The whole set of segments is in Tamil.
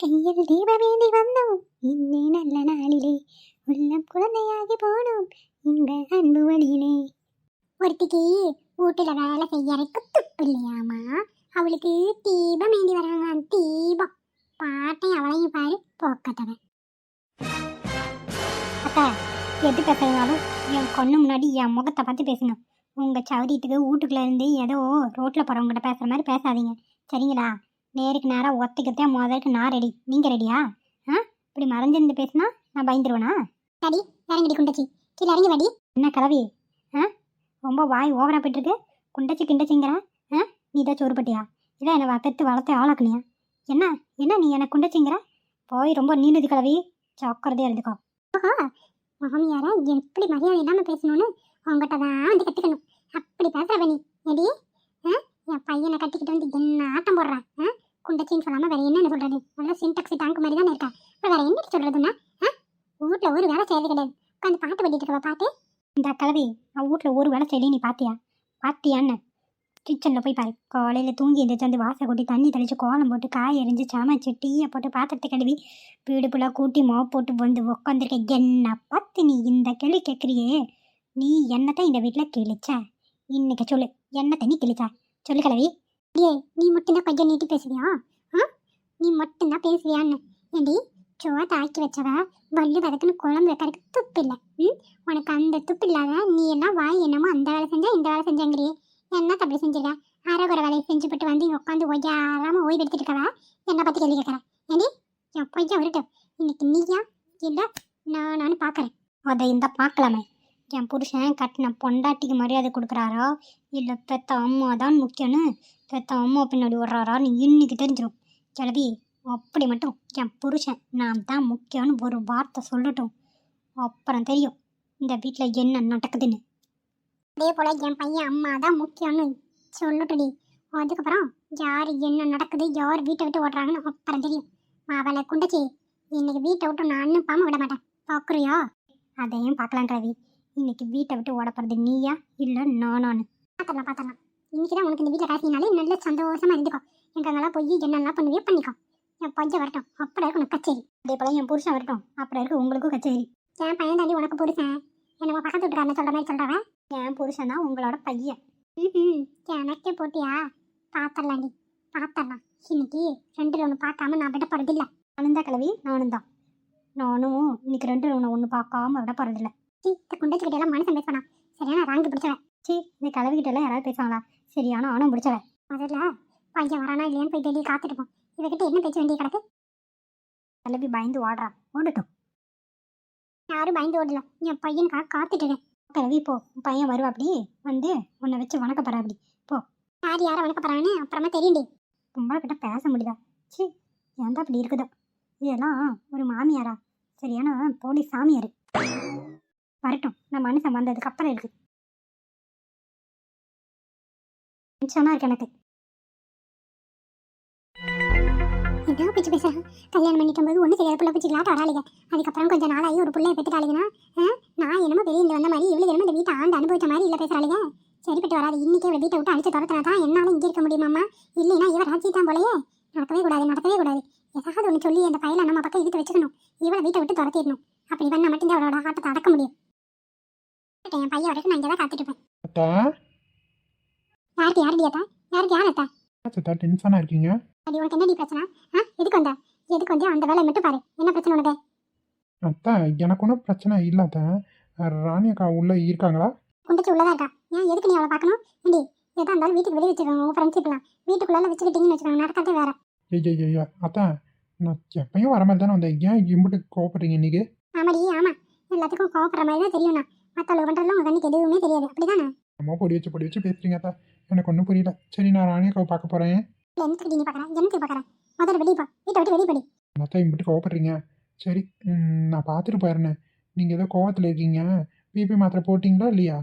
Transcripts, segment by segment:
கையில் தீபமேந்தி வந்தோம் இன்னே நல்ல நாளிலே, உள்ளம் குழந்தையாகி போனோம் இந்த அன்பு வழியிலே. ஒருத்திக்கு வீட்டுல வேலை செய்யறதுக்கு துப்பு இல்லையாமா, அவளுக்கு தீபம் ஏந்தி வராங்க. தீபம் பாட்டை அவளையும் பாரு போக்கத்தவன். அக்கா, எது பேசுறதுனாலும் என் கண்ணு முன்னாடி என் முகத்தை பார்த்து பேசுங்க. உங்க சவுதிட்டுக்கு வீட்டுக்குள்ள இருந்து ஏதோ ரோட்ல போறவங்ககிட்ட பேசுற மாதிரி பேசாதீங்க, சரிங்களா? நேருக்கு நேராக ஒத்திக்கத்தே முதலுக்கு நான் ரெடி, நீங்கள் ரெடியா? இப்படி மறைஞ்சிருந்து பேசினா நான் பயந்துருவேனா? அடி இறங்கடி குண்டச்சி, கீழே இறங்கி வாடி. என்ன கிளவி? ரொம்ப வாய் ஓவரா போயிட்டுருக்கு. குண்டச்சி கிண்டச்சிங்கிறா? நீ தான் சோறுப்பட்டியா? இல்லை என்னை பெற்று வளர்த்து ஆளாக்குனியா? என்ன என்ன நீ எனக்கு குண்டச்சிங்கிற? போய் ரொம்ப நீண்டது கிளவி, சக்கரதே இருந்துக்கோ. ஓஹோ, மாமியாரா எப்படி மரியாதை இல்லாமல் பேசணும்னு அவங்ககிட்ட தான் வந்து கற்றுக்கணும். அப்படி பேசுகிறவ நீ எடி? என் பையனை கட்டிக்கிட்டு வந்து என்ன ஆட்டம் போடுறான்? குண்டச்சின்னு சொல்லாமல் வேற என்னென்ன சொல்கிறது? நல்லா சின்டாக்சி டேங்க் மாதிரி தானே இருக்கா. இப்போ வேற என்ன சொல்கிறதுன்னா, வீட்டில் ஒரு வேலை செய்யறது கிடையாது, உட்காந்து பாட்டு பண்ணிட்டு இருக்கவா பாட்டு. இந்த கிழவி அவன் வீட்டில் ஒரு வேலை செய்யலையே, நீ பாத்தியான்னு கிச்சனில் போய் பாரு. காலையில் தூங்கி எந்திரிச்சு வாசை கொட்டி தண்ணி தெளித்து கோலம் போட்டு காய் எரிஞ்சு சமைச்சு டீயை போட்டு பாத்திரத்தை கழுவி வீடு ஃபுல்லாக கூட்டி மாவு போட்டு வந்து உட்காந்துருக்க. என்ன பார்த்து நீ இந்த கேள்வி கேட்குறியே? நீ என்னத்தான் இந்த வீட்டில் கிழிச்ச? இன்னைக்கு சொல்லு, என்னத்தை நீ கிழிச்சா? சொல்லு கிழவி. ஏ, நீ மட்டும்தான் கொஞ்சம் நீட்டி பேசுவியா? நீ மட்டும்தான் பேசுவியான்னு? ஏண்டி, சோத்தை ஆக்கி வச்சவ வள்ளி வதக்குன்னு குழம்பு வைக்கிறதுக்கு துப்பு இல்லை. உனக்கு அந்த துப்பு இல்லாத நீ எல்லாம் வாய் என்னமோ அந்த வேலை செஞ்சா இந்த வேலை செஞ்சாங்கிறியே. என்ன தப்பி செஞ்சிருக்க? அரைகுறை வேலையை செஞ்சுப்பட்டு வந்து இங்கே உட்காந்து ஒய்யாராம ஓய்வு எடுத்துட்டு இருக்கவா என்னை பற்றி கேள்வி கேட்குறேன். ஏண்டி, என் பொய்யா வரட்டும். இன்னைக்கு நீயா இல்லை நானும் பார்க்குறேன். அதை இந்த பார்க்கலாமே. என் புருஷன் கட்டின பொண்டாட்டிக்கு மரியாதை கொடுக்குறாரா இல்லை பெத்த அம்மா தான் முக்கியம்னு பெத்த அம்மா பின்னாடி விடுறாரான்னு இன்னைக்கு தெரிஞ்சிடும். கிளவி, அப்படி மட்டும் என் புருஷன் நான் தான் முக்கியம்னு ஒரு வார்த்தை சொல்லட்டும், அப்புறம் தெரியும் இந்த வீட்டில் என்ன நடக்குதுன்னு. அதே போல் என் பையன் அம்மா தான் முக்கியம்னு சொல்லட்டுடி, அதுக்கப்புறம் யார் என்ன நடக்குது, யார் வீட்டை விட்டு ஓடுறாங்கன்னு அப்புறம் தெரியும். அவளை குண்டச்சி, இன்னைக்கு வீட்டை விட்டு நான் அனுப்பாமல் விட மாட்டேன், பார்க்குறியா? அதையும் பார்க்கலாம் கிளவி. இன்னைக்கு வீட்டை விட்டு ஓட போகிறது நீயா இல்லை நானான்னு பார்த்துடலாம். இன்னைக்கு தான் உனக்கு இந்த வீட்டில் காசினாலே நல்ல சந்தோஷமாக இருந்துக்கோ. எங்கெங்கெல்லாம் போய் என்னெல்லாம் பண்ணுவியோ பண்ணிக்கோ. என் பஞ்சம் வரட்டும், அப்புறம் இருக்கு உனக்கு கச்சேரி. அதே போல் என் புருஷன் வரட்டும், அப்புறம் இருக்கு உங்களுக்கும் கச்சேரி. என் பையன் தாண்டி உனக்கு புருஷன், என்னமோ பக்கத்து விட்டுறாருன்னு சொல்கிற மாதிரி சொல்கிறவன் என் புருஷன் தான் உங்களோட பையன். எனக்கே போட்டியா? பார்த்துடலாண்டி, பார்த்துடலாம். இன்னைக்கு ரெண்டில் ஒன்று பார்க்காம நான் விட போகிறதில்ல. நானும் தான் கிளவி, நானும் இன்னைக்கு ரெண்டில் ஒன்று பார்க்காம விட போகிறதில்ல. இந்த குண்டச்சிக்கிட்ட எல்லாம் மனுஷன் பேச வேணாம், சரியான ராங்கு பிடிச்சவன். இந்த கிளவிக்கிட்ட எல்லாம் யாராவது பேசுவாங்களா? சரியான ஆணும் பிடிச்சவன். முதல்ல பையன் வரானா இல்லையான்னு போய் டெய்லி காத்துட்டுப்போம். இவகிட்ட என்ன பேச வேண்டிய கிடக்கு? கிளவி பயந்து ஓடுறா, ஓடட்டும். யாரும் பயந்து ஓடல, என் பையனுக்காக காத்துட்டுருக்கேன். கிளவி போ, உன் பையன் வருவா, அப்படி வந்து உன்னை வச்சு வணக்கப்பறா. அப்படி போ. யாரை வணக்கப்படுறான்னு அப்புறமா தெரியுண்டி. பொம்பளை கிட்ட பேச முடியுதா? ஏன் அப்படி இருக்குதோ? இதெல்லாம் ஒரு மாமியாரா? சரியான போலீஸ் சாமியார். வரட்டும், நான் மனுஷன் வந்ததுக்கு அப்புறம் இருக்கு. டென்ஷனா இருக்கு எனக்கு. என்ன பிச்சு பேச? கல்யாணம் பண்ணிக்கும் போது ஒன்றும் தெரியாத பிள்ளை பிடிச்சிக்கலாட்ட வராளிங்க. அதுக்கப்புறம் கொஞ்சம் நாளாகி ஒரு பிள்ளைய பெற்றுட்டாளிங்கன்னா நான் என்னமோ பெரிய இந்த வந்த மாதிரி இவ்வளோ என்னமோ இந்த வீட்டை ஆண்டு அனுபவிச்ச மாதிரி இல்லை பேசுறாளிங்க. சரிப்பட்டு வராது. இன்னைக்கே இவ்வளோ வீட்டை விட்டு அடிச்சு துரத்தினா தான் என்னால் இங்கே இருக்க முடியுமாம்மா? இல்லைன்னா இவன் ராஜி தான் போலையே. நடக்கவே கூடாது. ஏதாவது ஒன்று சொல்லி அந்த பையில நம்ம பக்கம் இழுத்து வச்சுக்கணும். இவளை வீட்டை விட்டு துரத்திடணும். அப்படி பண்ண மட்டும்தான் அவளோட ஆட்டத்தை அடக்க முடியும். என் பையன் வரைக்கும் நான் இங்கே தான் காத்துட்டு இருப்பேன். யாருக்கு டென்ஷனா இருக்கீங்க? அடி உனக்கு என்னடி பிரச்சனை? எதுக்கு வந்தா அந்த வேலையை மட்டும் பாரு. என்ன பிரச்சனை உனக்கு? அத்தா, எனக்கு ஒன்றும் பிரச்சனை இல்லை அத்தா. ராணி அக்கா உள்ள இருக்காங்களா? குண்டச்சி உள்ளதா இருக்கா. ஏன் எதுக்கு நீ அவளை பார்க்கணும்? ஏண்டி, எதா இருந்தாலும் வீட்டுக்கு வெளியே வச்சுக்கோங்க. உங்கள் ஃப்ரெண்ட்ஷிப்லாம் வீட்டுக்குள்ளே வச்சுக்கிட்டீங்கன்னு வச்சுக்கோங்க, நடக்கிறதே வேற. ஐயா அத்தா, நான் எப்பயும் வர மாதிரி தானே வந்தேன். ஏன் இம்பிட்டு கோவப்படுறீங்க இன்னைக்கு? ஆமாடி, ஆமாம். எல்லாத்துக்கும் கோவப்படுற மாதிரி தான் தெரியும். நான் மற்றவங்க பண்ணுறதுலாம் உங்கள் கண்ணுக்கு எதுவுமே தெரியாது, அப்படிதானே? அம்மா பொடி வச்சு பேசுறீங்க அத்தா. எனக்கு ஒன்றும் புரியல. சரி, நான் ராணி அக்காவை பார்க்க போகிறேன். என்னத்துக்கு நீ பார்க்குறேன்? என்னத்துக்கு பார்க்குறேன்? முதல்ல வெளியே போ, வீட்டை விட்டு வெளியே படி. அத்தா, இம்பிட்டு கோவப்படுறீங்க. சரி, நான் பார்த்துட்டு போயிடுறேன். நீங்கள் ஏதோ கோவத்தில் இருக்கீங்க. பிபி மாத்திரை போட்டிங்களா இல்லையா?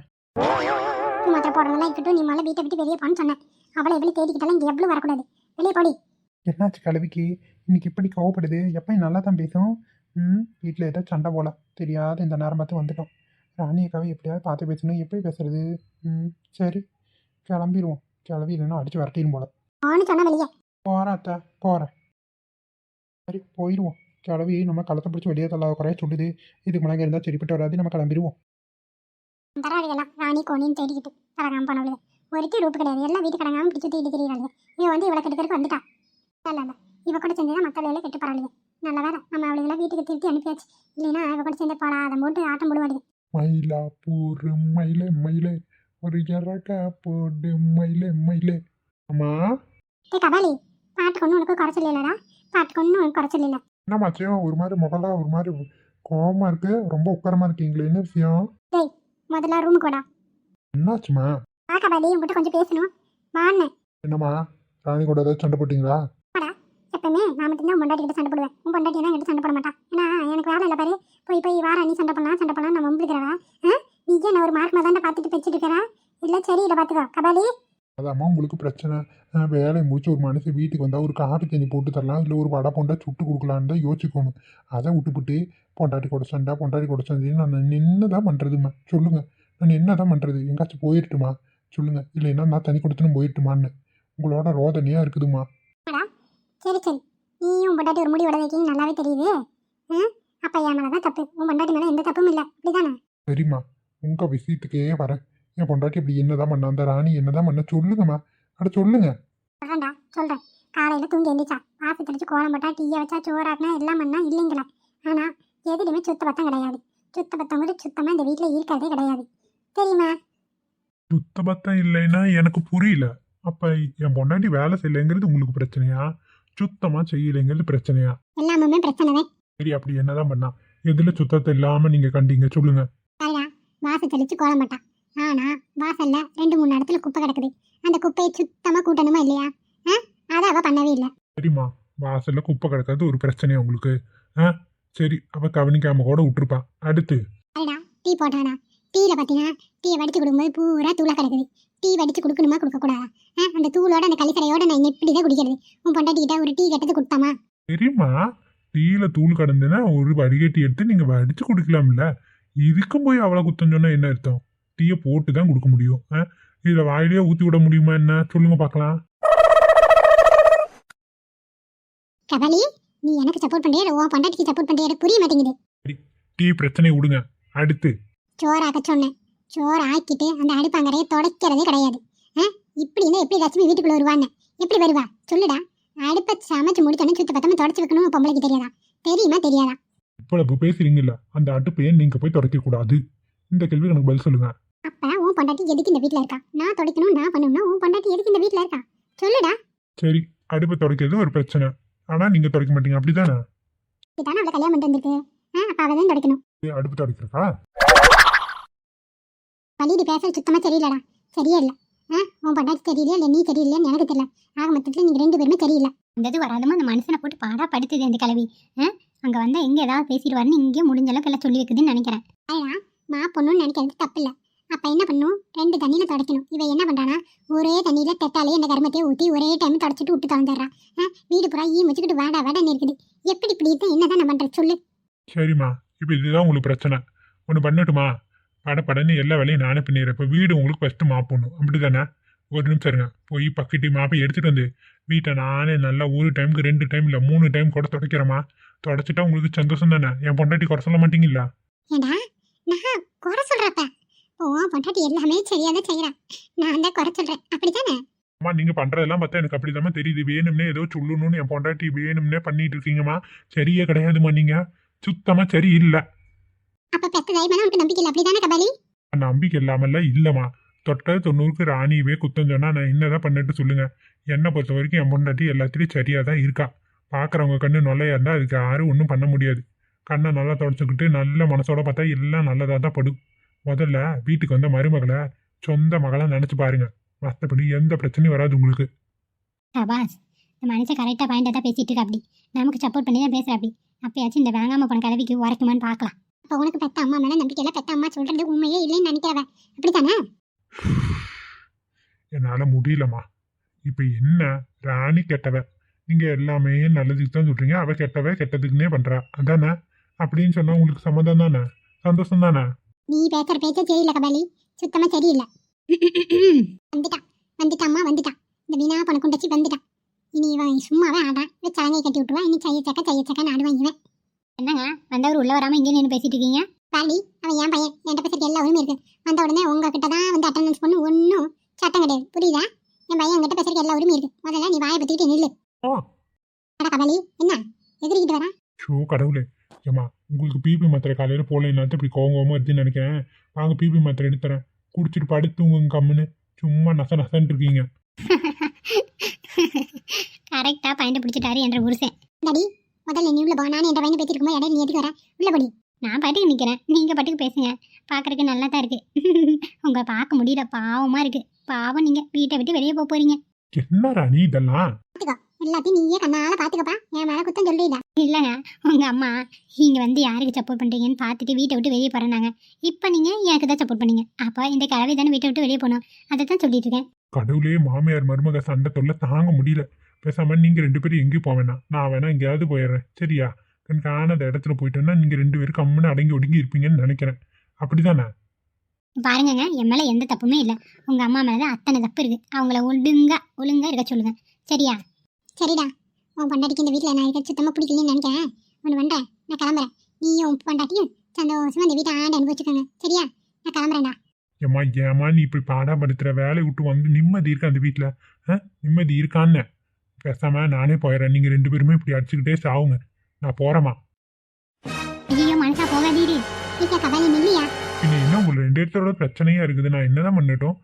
மாத்திரை போடுறதெல்லாம் இருக்கட்டும், நீ மழை வீட்டை விட்டு வெளியே போன்னு சொன்னேன். அவளை எப்படி தேடிக்கிட்டாலும் இங்கே எவ்வளோ வரக்கூடாது. வெளியே போடி. என்னாச்சு கிளவிக்கு இன்னைக்கு இப்படி கோவப்படுது? எப்பயும் நல்லா தான் பேசும். வீட்டில் ஏதோ சண்டை போல தெரியாத இந்த நேரம் பார்த்து வந்துட்டோம். ராணி அக்காவை எப்படியாவது பார்த்து பேசணும். எப்படி பேசுறது? சரி, கிளம்பிடுவோம். கிளம்பி இல்லைன்னா அடிச்சு வரட்டிடும் போல. ஆனு சொன்ன வெளியே போகிறேன் அத்தா, போகிறேன். சரி போயிடுவோம். கிளவி நம்ம களத்தை பிடிச்சி வெளியே தள்ளாத குறைய சொல்லுது. இதுக்கு மேலே இருந்தால் சரிப்பட்டு வராது, நம்ம கிளம்பிடுவோம். பரவாயில்லாம் ராணி கோணின்னு தேடிக்கிட்டு பழகாம போனவளு ஒருத்தி ரூப்பு கிடையாது. எல்லாம் வீட்டு கடங்காம பிடிச்சி தேடி தெரியுறாங்க. இவன் வந்து இவ்வளோ கெடுக்கிறதுக்கு வந்துட்டா. இல்லை இல்லை, இவ கூட செஞ்சுதான் மற்ற வேலையை கெட்டு பரவாயில்லையே. நல்ல வேலை நம்ம அவளுக்கெல்லாம் வீட்டுக்கு திருத்தி அனுப்பியாச்சு. இல்லைன்னா இவ கூட சேர்ந்து பாடாதம் போட்டு ஆட்டம் போடுவாடுது. மயிலாப்பூர் மயிலே மயிலே ஒரு இறக்கா போடு மயிலே மயிலே. அம்மா கபாலி, பாட்டுக்கு ஒன்றும் உனக்கு குறைச்சல் இல்லைடா. பாட்டுக்கு ஒன்றும் உனக்கு குறைச்சல் இல்லை. என்னமாச்சும் ஒரு மாதிரி முகலாம் ஒரு மாதிரி கோவமா இருக்கு, ரொம்ப உட்காரமா இருக்கீங்களே, என்ன விஷயம்? முதல்ல ரூமுக்கு வாடா. என்னாச்சுமா? கபாலி, உங்ககிட்ட கொஞ்சம் பேசணும் வான்னு. என்னம்மா ராணி கூட ஏதாவது சண்டை போட்டீங்களா? எப்பவுமே நான் மட்டும்தான் உன் பொண்டாட்டி கிட்ட சண்டை போடுவேன். உன் பொண்டாட்டி தான் என்கிட்ட சண்டை போட மாட்டான். ஏன்னா எனக்கு வேலை இல்லை பாரு. போய் வாரா நீ சண்டை பண்ணலாம் நான் வம்பிக்கிறவா. நீ நான் ஒரு மார்க் தான் பார்த்துட்டு வச்சுட்டு இருக்கிறேன். இல்லை சரி இல்லை பார்த்துக்கோ கபாலி. அதாம்மா உங்களுக்கு பிரச்சனை. வேலையை முடிச்சு ஒரு மனுஷன் வீட்டுக்கு வந்தால் ஒரு காப்பி தண்ணி போட்டு தரலாம், இல்லை ஒரு வடை பொண்டா சுட்டு கொடுக்கலான்னு தான் யோசிக்கணும். அதை விட்டுப்புட்டு பொண்டாட்டி கூட சண்டை நான் என்ன தான் பண்ணுறதுமா சொல்லுங்கள்? நான் என்ன தான் பண்ணுறது? எங்காச்சும் போயிட்டுமா சொல்லுங்கள்? இல்லைன்னா நான் தனி கொடுத்துன்னு போயிட்டுமான்னு உங்களோட ரோதனையாக இருக்குதுமா. சரி நீயும் பொண்டாட்டி ஒரு முடி விட வைக்கிங்க நல்லாவே தெரியுது. அப்போ என் மேலே தான் தப்பு, உன் பொண்டாட்டி மேலே எந்த தப்பும் இல்லை, அப்படிதானே? சரிம்மா, உங்கள் விஷயத்துக்கே வரேன். என் பொண்டாட்டி அப்படி என்னதான் பண்ண, அந்த ராணி என்னதான் பண்ண சொல்லுங்கம்மா. அட சொல்லுங்க. சொல்கிறேன். காலையில் தூங்கி எழுந்திரிச்சா, வாசல் தெளிச்சு கோலம் போட்டா, டீயை வச்சா, சோறாக்குனா எல்லாம் பண்ணா இல்லைங்களா? ஆனால் எதுலையுமே சுத்த பத்தம் கிடையாது. சுத்த பத்தம் கூட சுத்தமாக இந்த வீட்டில் இருக்கிறதே கிடையாது, தெரியுமா? சுத்த பத்தம் இல்லைன்னா எனக்கு புரியல. அப்போ என் பொண்டாட்டி வேலை செய்யலைங்கிறது உங்களுக்கு பிரச்சனையா? சுத்தமாக செய்யலைங்கிறது பிரச்சனையா? எல்லாமே பிரச்சனை தான். சரி, அப்படி என்னதான் பண்ணா? எதில் சுத்தத்தை இல்லாமல் நீங்கள் கண்டீங்க சொல்லுங்க? வாசல் தெளிச்சு கோலம் போட்டா, ஆனா வாசல்ல 2-3 இடத்துல குப்பை கிடக்குது. அந்த குப்பையை சுத்தமா கூட்டணுமா இல்லையா? அதை அவ பண்ணவே இல்லை. சரிம்மா, வாசல்ல குப்பை கிடக்காது ஒரு பிரச்சனையா உங்களுக்கு? சரி, அவ கவனிக்காம கூட விட்டுருப்பா. அடுத்து டீ போட்டானா? டீல பாத்தீங்கன்னா டீயை வடிச்சு கொடுக்கும்போது பூரா தூளா கிடக்குது. டீ வடிச்சு கொடுக்கணுமா கொடுக்க கூடாதா? அந்த தூளோட அந்த களிக்கரையோட நான் எப்படிதான் குடிக்கிறது? உன் பொண்டாட்டி கிட்ட ஒரு டீ கட்டது கொடுத்தாமா? சரிம்மா, டீல தூள் கடந்துன்னா ஒரு வடிகட்டி எடுத்து நீங்க வடிச்சு குடிக்கலாம்ல. இதுக்கும் போய் அவ்வளவு குத்தம் சொன்னா என்ன அர்த்தம்? டீயை போட்டு தான் கொடுக்க முடியும். இதுல வாயிலேயே ஊத்தி விட முடியுமா என்ன சொல்லுங்க பார்க்கலாம்? கபாலி, நீ எனக்கு சப்போர்ட் பண்றியா உன் பொண்டாட்டிக்கு சப்போர்ட் பண்றியா? புரிய மாட்டேங்குது. டீ பிரச்சனை விடுங்க. அடுத்து சோறாக்க சொன்னேன். சோறு ஆக்கிட்டு அந்த அடுப்பாங்கரையை தொடக்கிறதே கிடையாது. இப்படி இருந்தா எப்படி லட்சுமி வீட்டுக்குள்ள வருவான்னு? எப்படி வருவா சொல்லுடா? அடுப்பை சமைச்சு முடிச்சோன்னு சுத்த பத்தமா தொடச்சு வைக்கணும் பொம்பளைக்கு தெரியாதா? தெரியுமா தெரியாதா? இவ்வளவு பேசுறீங்கல்ல, அந்த அடுப்பையே நீங்க போய் தொடக்க கூடாது. இந்த கேள்விக்கு எனக்கு பதில் சொல்லுங்க. அப்ப உன் பொண்டாட்டி எதுக்கு இந்த வீட்ல இருக்கா? நான் தொடக்கணும் நான் பண்ணணும்னா உன் பொண்டாட்டி எதுக்கு இந்த வீட்ல இருக்கா? சொல்லுடா. சரி, அடுப்பை தொடக்கிறது ஒரு பிரச்சனை, ஆனா நீங்க தொடக்க மாட்டீங்க, அப்படிதானே? இதானே அவளை கல்யாணம் பண்ணிட்டு வந்திருக்கு. அப்ப அவ தான் தொடக்கணும். அடுப்பு தொடக்கிறக்கா? வலிடி பேச சுத்தமா சரியில்லடா. சரியே இல்லை. உன் பொண்டாட்டி சரியில்லையா இல்லை நீ சரியில்லையான்னு எனக்கு தெரியல. ஆக மொத்தத்தில் நீங்க 2 பேருமே சரியில்லை. இந்த இது வராதமா அந்த மனுஷனை போட்டு பாடா படுத்துது அந்த கிளவி. அங்க வந்தா எங்க ஏதாவது பேசிடுவாருன்னு இங்கே முடிஞ்ச அளவுக்கு எல்லாம் சொல்லி வைக்குதுன்னு நினைக்கிறேன். மா பொண்ணுன்னு நினைக்கிறது தப்பு இல்லை. அப்ப என்ன பண்ணும்? 2 தண்ணியில தொடக்கணும். இவ என்ன பண்றானா, ஒரே தண்ணியில தெட்டாலே இந்த கருமத்தையே ஊற்றி ஒரே டைம் தொடச்சிட்டு விட்டு தந்துடுறா. வீடு பூரா ஈ வச்சுக்கிட்டு வேடான்னு இருக்குது. எப்படி இப்படி இருக்கு? என்னதான் நான் பண்றது சொல்லு? சரிம்மா, இப்போ இதுதான் உங்களுக்கு பிரச்சனை. ஒன்று பண்ணட்டுமா? படன்னு எல்லா வேலையும் நானே பண்ணிடுறேன். இப்போ வீடு உங்களுக்கு ஃபஸ்ட்டு மாப்பணும், அப்படி தானே? ஒரு நிமிஷம் இருங்க, போய் பக்கெட்டி மாப்பை எடுத்துகிட்டு வந்து வீட்டை நானே நல்லா ஒரு டைமுக்கு 2 டைம் இல்லை 3 டைம் கூட தொடக்கிறேம்மா. தொடச்சிட்டா உங்களுக்கு சந்தோஷம் தானே? என் பொண்டாட்டி குறை சொல்ல மாட்டீங்களா? ஏண்டா நான் குறை சொல்றப்ப பொண்டாட்டி எல்லாமே சரியாதான் செய்யறேன். நான் தான் குறை சொல்றேன், அப்படித்தானே? அம்மா, நீங்க பண்றதெல்லாம் பார்த்தா எனக்கு அப்படிதாம்மா தெரியுது. வேணும்னே ஏதோ சொல்லணும்னு என் பொண்டாட்டி வேணும்னே பண்ணிட்டு இருக்கீங்கம்மா. சரியே கிடையாதுமா, நீங்க சுத்தமா சரி இல்லை. அப்ப பெத்த தைரியமா உனக்கு நம்பிக்கை இல்லை, அப்படிதானே கபாலி? நம்பிக்கை இல்லாமல்ல இல்லம்மா. தொட்டது 90க்கு ராணியவே குத்தம் சொன்னா நான் என்னதான் பண்ணிட்டு சொல்லுங்க? என்னை பொறுத்த வரைக்கும் என் பொண்டாட்டி எல்லாத்துலேயும் சரியா தான் இருக்கா. பார்க்குறவங்க கண்ணு நொல்லையா இருந்தால் அதுக்கு யாரும் ஒன்றும் பண்ண முடியாது. கண்ணை நல்லா தொடச்சிக்கிட்டு நல்ல மனசோட பார்த்தா எல்லாம் நல்லதாக தான் படும். முதல்ல வீட்டுக்கு வந்த மருமகளை சொந்த மகளா நினச்சி பாருங்க. மற்றபடி எந்த பிரச்சனையும் வராது உங்களுக்கு. பாஸ், இந்த மனுஷன் கரெக்டாக பாயிண்டாக தான் பேசிட்டு இருக்கா. அப்படி நமக்கு சப்போர்ட் பண்ணி தான் பேசுகிற. அப்படி அப்பயாச்சும் இந்த வேங்காம போன கலவிக்கு உரைக்குமான்னு பார்க்கலாம். அப்போ உனக்கு பெத்த அம்மா மேலே நம்பிக்கை இல்லை. பெத்த அம்மா சொல்கிறது உண்மையே இல்லைன்னு நினைக்கிறவ, அப்படித்தானே? என்னால் முடியலம்மா. இப்போ என்ன, ராணி கெட்டவ, நீங்கள் எல்லாமே நல்லதுக்கு தான் சொல்கிறீங்க. அவள் கெட்டவ கெட்டதுக்குன்னே பண்ணுறா, அதானே? அப்படின்னு சொன்னால் உங்களுக்கு சம்மதம் தானே? சந்தோஷம் தானே? நீ பேசுற பேச்ச சரியில்லை கபாலி, சுத்தமா சரியில்லை. வந்துட்டான் வந்துட்டாம்மா வந்துட்டான். இந்த வீணா பணம் கொண்டச்சு வந்துட்டான். இனி இவன் சும்மாவே ஆடான் சலங்கை கட்டி விட்டுருவான். இனி செய்ய சக்கன்னு ஆடுவான் இவன். என்னங்க வந்தவர் உள்ள வராம இங்கே நின்று பேசிட்டு இருக்கீங்க? பாண்டி அவன் என் பையன், என்கிட்ட பேசுறதுக்கு எல்லா உரிமை இருக்கு. வந்த உடனே உங்ககிட்ட தான் வந்து அட்டெண்டன்ஸ் பண்ணு ஒன்றும் சட்டம் கிடையாது, புரியுதா? என் பையன் என்கிட்ட பேசுறதுக்கு எல்லா உரிமை இருக்கு. முதல்ல நீ வாயை பத்திக்கிட்டு நில்லு. ஆ. அட கபாலி என்ன எதிரிக்கிட்டு வரா? ஷோ கடவுளே. ஏம்மா உங்களுக்கு பிபி மாத்திரை காலையில் போகலைன்னாத்து இப்படி கோவமாக இருக்குதுன்னு நினைக்கிறேன். வாங்க பிபி மாத்திரை எடுத்துறேன், குடிச்சிட்டு படுத்துங்க கம்முன்னு. சும்மா நசன்ட்டு இருக்கீங்க. கரெக்டா பாயிண்ட் பிடிச்சிட்டாரு என்ற புருஷன். டாடி முதல்ல நீ உள்ள போ. நானே என்ற பையனை பேசிருக்கும்போது இடையில நீ எதுக்கு வர? உள்ள போடி. நான் பாட்டுக்கு நிற்கிறேன், நீங்கள் பாட்டுக்கு பேசுங்க. பார்க்கறதுக்கு நல்லா தான் இருக்கு. உங்களை பார்க்க முடியல, பாவமா இருக்கு. பாவம் நீங்கள் வீட்டை விட்டு வெளியே போக போறீங்க. என்ன ராணி இதெல்லாம்? எல்லாத்தையும் நீயே கண்ணால பாத்துக்கப்பா, என் மேல குத்தம் சொல்லிடா. இல்லைங்க, உங்க அம்மா நீங்க வந்து யாருக்கு சப்போர்ட் பண்றீங்கன்னு பார்த்துட்டு வீட்டை விட்டு வெளியே போறேனாங்க. இப்போ நீங்க எனக்கு தான் சப்போர்ட் பண்ணீங்க. அப்போ இந்த கிழவி தானே வீட்டை விட்டு வெளியே போனோம். அதை தான் சொல்லிட்டு இருக்கேன். கடவுளே, மாமியார் மருமக சண்டை தொல்லை தாங்க முடியல. பேசாம நீங்க 2 பேரும் எங்கேயும் போக வேணாம், நான் வேணா எங்கேயாவது போயிடுறேன், சரியா? காணாத இடத்துல போயிட்டேன்னா நீங்க 2 பேரும் கம்முன்னு அடங்கி ஒடுங்கி இருப்பீங்கன்னு நினைக்கிறேன். அப்படிதானே? பாருங்கங்க, என் மேல எந்த தப்புமே இல்லை. உங்க அம்மா மேலதான் அத்தனை தப்பு இருக்கு. அவங்கள ஒழுங்கா இருக்க சொல்லுங்க, சரியா? சரிடா, உன் பொண்டாட்டிக்கு இந்த வீட்டில் நான் இருக்க சுத்தமாக பிடிக்கலன்னு நினைக்கிறேன். ஒன்று பண்ணுறேன், நான் கிளம்புறேன். நீயும் உன் பொண்டாட்டியும் சந்தோஷமா இந்த வீட்டை ஆண்டு அனுபவிச்சுக்கோங்க, சரியா? நான் கிளம்புறேன்டா. ஏமா நீ இப்படி பாடாப்படுத்துற? வேலையை விட்டு வந்து நிம்மதி இருக்கா அந்த வீட்டில்? நிம்மதி இருக்கான்னு பேசாம நானே போயிடுறேன். நீங்க 2 பேருமே இப்படி அடிச்சுக்கிட்டே சாவுங்க, நான் போறேம்மா. ஐயோ மனசா போகாதீரு. வீட்டை கபாலி நில்லையா? பின்ன என்ன உங்களுக்கு 2 இடத்தோட பிரச்சனையா இருக்குது? நான் என்னதான் பண்ணட்டும்?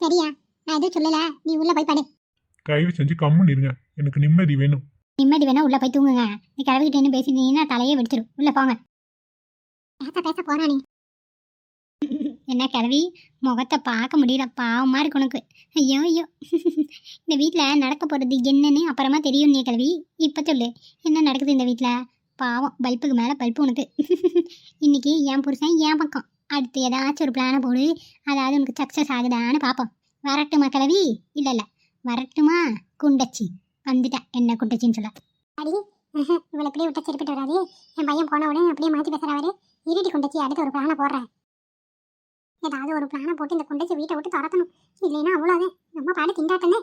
சரியா, நான் எதுவும் சொல்லல. நீ உள்ள போய் படு. தயவு செஞ்சு கம்முன்னு இருங்க, எனக்கு நிம்மதி வேணும். நிம்மதி வேணா உள்ள போய் தூங்குங்க. நீ கிளவிக்கிட்ட என்ன பேசிட்டீங்கன்னா தலையே வெடிச்சிடும். உள்ள போங்க. பேச போறானே. என்ன கிளவி, முகத்தை பார்க்க முடியல, பாவமா இருக்கு உனக்கு. ஐயோ ஐயோ. இந்த வீட்டில் நடக்க போறது என்னன்னு அப்புறமா தெரியும். நீ கிளவி இப்போ சொல்லு, என்ன நடக்குது இந்த வீட்டில்? பாவம், பல்புக்கு மேலே பல்பு உனக்கு. இன்னைக்கு என் புருஷன் என் பக்கம். அடுத்து ஏதாச்சும் ஒரு பிளானை போடு, அதாவது உனக்கு சக்ஸஸ் ஆகுதான்னு பார்ப்போம். வரட்டுமா கிளவி? இல்லை வரட்டுமா குண்டச்சி? வந்துட்டேன் என்ன குண்டச்சின்னு சொல்ல. அடி இவளை அப்படியே விட்ட சரிப்பட்டு வராது. என் பையன் போன உடனே அப்படியே மாற்றி பேசுறாரு. இருடி குண்டச்சி, அடுத்து ஒரு பிளானை போடுறேன். ஏதாவது ஒரு பிளானை போட்டு இந்த குண்டச்சி வீட்டை விட்டு துரத்தணும். இல்லைன்னா அவ்வளோதான், நம்ம பாடு திண்டாட்டனே.